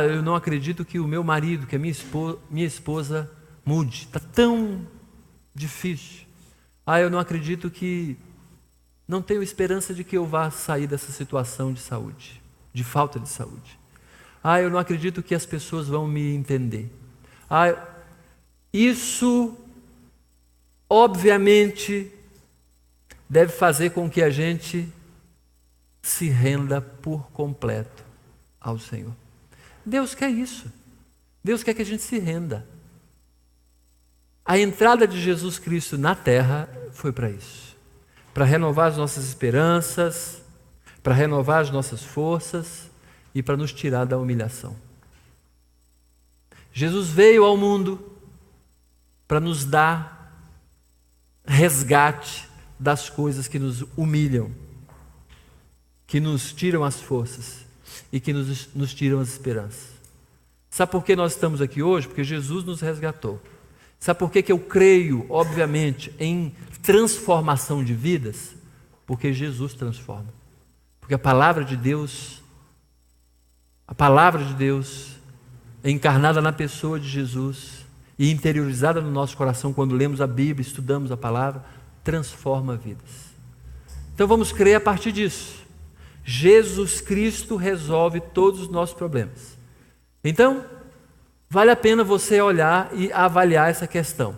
Eu não acredito que o meu marido, que a minha esposa mude. Está tão difícil. Eu não acredito que... Não tenho esperança de que eu vá sair dessa situação de saúde, de falta de saúde. Eu não acredito que as pessoas vão me entender. Isso, obviamente, deve fazer com que a gente se renda por completo ao Senhor. Deus quer isso. Deus quer que a gente se renda. A entrada de Jesus Cristo na terra foi para isso. Para renovar as nossas esperanças, para renovar as nossas forças e para nos tirar da humilhação. Jesus veio ao mundo para nos dar resgate das coisas que nos humilham, que nos tiram as forças e que nos tiram as esperanças. Sabe por que nós estamos aqui hoje? Porque Jesus nos resgatou. Sabe por que eu creio, obviamente, em transformação de vidas? Porque Jesus transforma. Porque a palavra de Deus é encarnada na pessoa de Jesus e interiorizada no nosso coração quando lemos a Bíblia, estudamos a palavra, transforma vidas. Então vamos crer a partir disso. Jesus Cristo resolve todos os nossos problemas. Então, vale a pena você olhar e avaliar essa questão.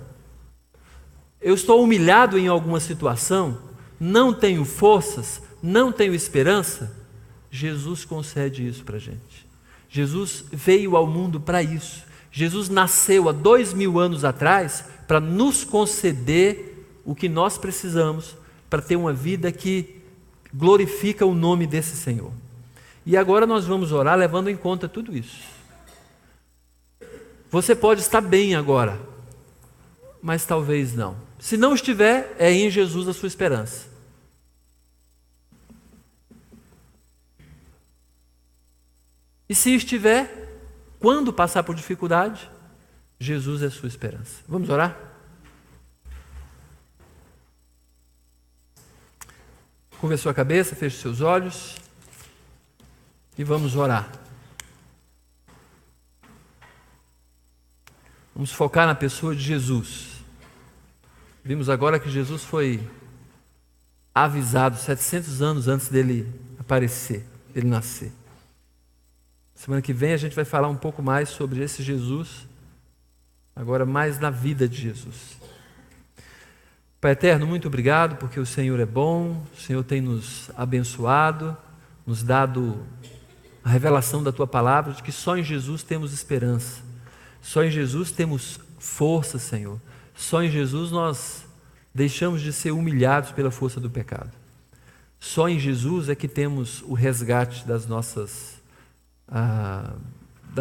Eu estou humilhado em alguma situação, não tenho forças, não tenho esperança. Jesus concede isso para a gente. Jesus veio ao mundo para isso. Jesus nasceu há 2000 anos atrás para nos conceder o que nós precisamos para ter uma vida que glorifica o nome desse Senhor. E agora nós vamos orar levando em conta tudo isso. Você pode estar bem agora, mas talvez não. Se não estiver, é em Jesus a sua esperança. E se estiver, quando passar por dificuldade, Jesus é a sua esperança. Vamos orar? Curva a sua cabeça, feche seus olhos e vamos orar. Vamos focar na pessoa de Jesus. Vimos agora que Jesus foi avisado 700 anos antes dele aparecer, dele nascer. Semana que vem a gente vai falar um pouco mais sobre esse Jesus, agora mais na vida de Jesus. Pai eterno, muito obrigado porque o Senhor é bom, o Senhor tem nos abençoado, nos dado a revelação da Tua palavra de que só em Jesus temos esperança. Só em Jesus temos força, Senhor. Só em Jesus nós deixamos de ser humilhados pela força do pecado. Só em Jesus é que temos o resgate da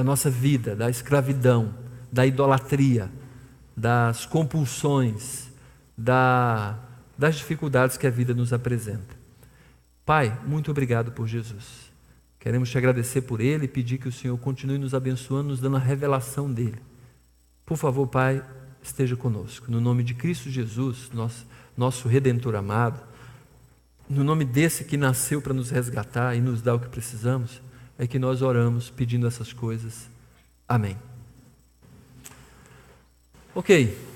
nossa vida, da escravidão, da idolatria, das compulsões, das dificuldades que a vida nos apresenta. Pai, muito obrigado por Jesus. Queremos te agradecer por Ele e pedir que o Senhor continue nos abençoando, nos dando a revelação dEle. Por favor, Pai, esteja conosco. No nome de Cristo Jesus, nosso Redentor amado, no nome desse que nasceu para nos resgatar e nos dar o que precisamos, é que nós oramos pedindo essas coisas. Amém. Ok.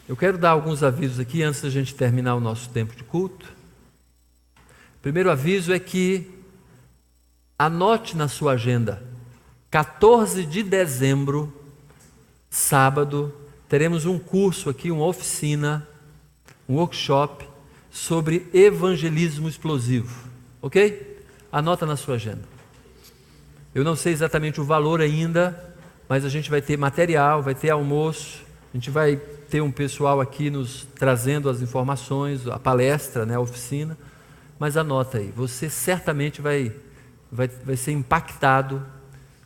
Eu quero dar alguns avisos aqui antes da gente terminar o nosso tempo de culto. O primeiro aviso é que anote na sua agenda, 14 de dezembro, sábado, teremos um curso aqui, uma oficina, um workshop sobre evangelismo explosivo, ok? Anota na sua agenda. Eu não sei exatamente o valor ainda, mas a gente vai ter material, vai ter almoço, a gente vai ter um pessoal aqui nos trazendo as informações, a palestra, né, a oficina. Mas anota aí, você certamente vai ser impactado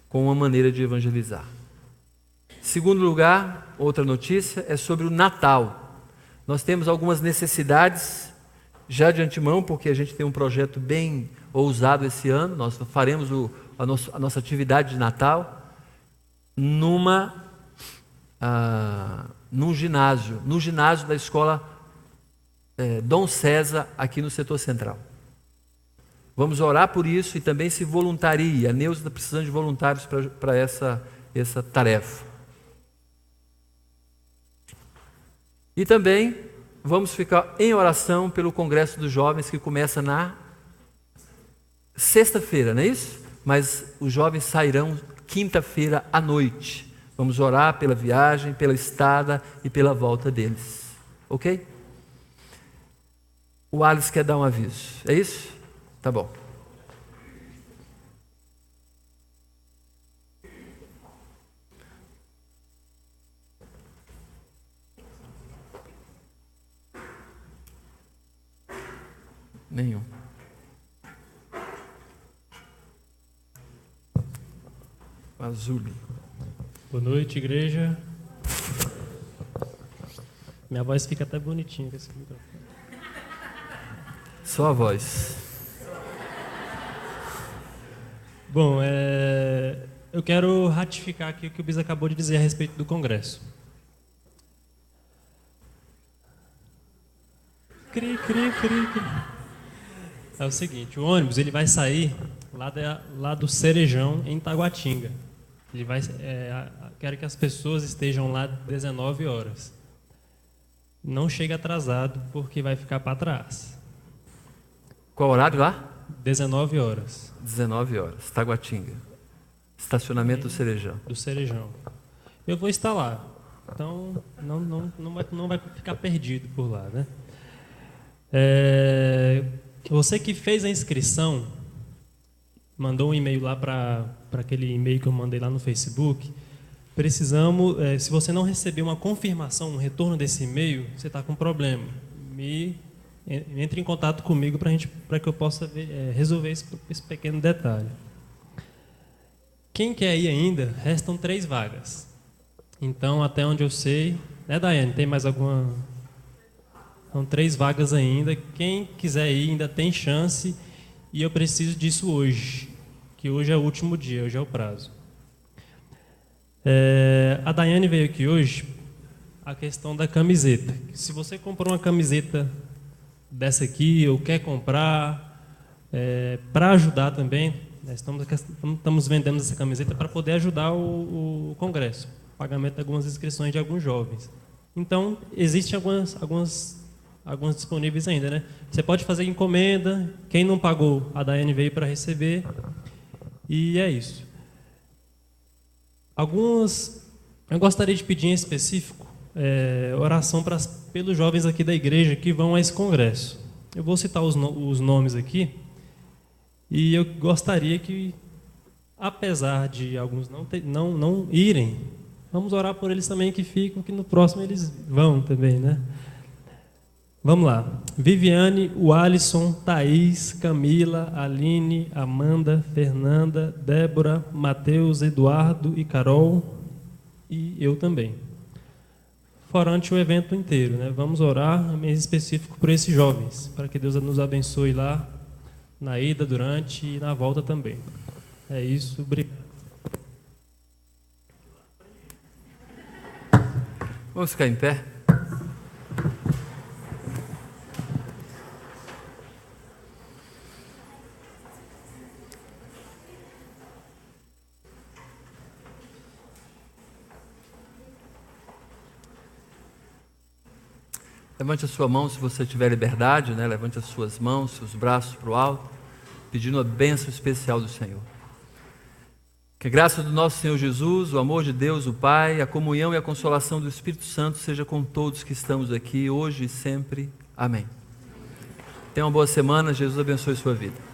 com uma maneira de evangelizar. Segundo lugar, outra notícia é sobre o Natal. Nós temos algumas necessidades já de antemão, porque a gente tem um projeto bem ousado esse ano. Nós faremos a nossa atividade de Natal num ginásio, no ginásio da escola Dom César, aqui no setor central. Vamos orar por isso e também se voluntarie. A Neuza está precisando de voluntários para essa tarefa. E também vamos ficar em oração pelo Congresso dos Jovens, que começa na sexta-feira, não é isso? Mas os jovens sairão quinta-feira à noite. Vamos orar pela viagem, pela estada e pela volta deles. Ok? O Alice quer dar um aviso. É isso? Tá bom. Nenhum. Azuli. Boa noite, igreja. Minha voz fica até bonitinha com esse microfone. Só a voz. Bom, eu quero ratificar aqui o que o Bis acabou de dizer a respeito do Congresso. Cri. É o seguinte, o ônibus ele vai sair lá do Cerejão, em Taguatinga. Ele vai, quero que as pessoas estejam lá 19 horas. Não chegue atrasado, porque vai ficar para trás. Qual horário lá? 19 horas. 19 horas, Taguatinga. Estacionamento do Cerejão. Do Cerejão. Eu vou estar lá. Então, não vai ficar perdido por lá, né? Você que fez a inscrição, mandou um e-mail lá para aquele e-mail que eu mandei lá no Facebook. Precisamos, se você não receber uma confirmação, um retorno desse e-mail, você está com problema. Entre em contato comigo para que eu possa resolver esse pequeno detalhe. Quem quer ir ainda, restam 3 vagas. Então, até onde eu sei... Né, Daiane? Tem mais alguma... São 3 vagas ainda. Quem quiser ir ainda tem chance. E eu preciso disso hoje. Que hoje é o último dia, hoje é o prazo. A Daiane veio aqui hoje a questão da camiseta. Se você comprou uma camiseta dessa aqui ou quer comprar, para ajudar também, nós estamos vendendo essa camiseta para poder ajudar o Congresso. Pagamento de algumas inscrições de alguns jovens. Então, existem algumas disponíveis ainda, né? Você pode fazer encomenda. Quem não pagou, a Daiane veio para receber. E é isso. Eu gostaria de pedir em específico oração pelos jovens aqui da igreja que vão a esse congresso. Eu vou citar os nomes aqui. E eu gostaria que, apesar de alguns não irem, vamos orar por eles também que ficam, que no próximo eles vão também, né? Vamos lá. Viviane, o Alisson, Thaís, Camila, Aline, Amanda, Fernanda, Débora, Mateus, Eduardo e Carol. E eu também. Forante o evento inteiro, né? Vamos orar, em específico, por esses jovens, para que Deus nos abençoe lá, na ida, durante e na volta também. É isso, obrigado. Vamos ficar em pé? Levante a sua mão se você tiver liberdade, né? Levante as suas mãos, seus braços para o alto, pedindo a bênção especial do Senhor. Que a graça do nosso Senhor Jesus, o amor de Deus, o Pai, a comunhão e a consolação do Espírito Santo seja com todos que estamos aqui, hoje e sempre. Amém. Tenha uma boa semana, Jesus abençoe sua vida.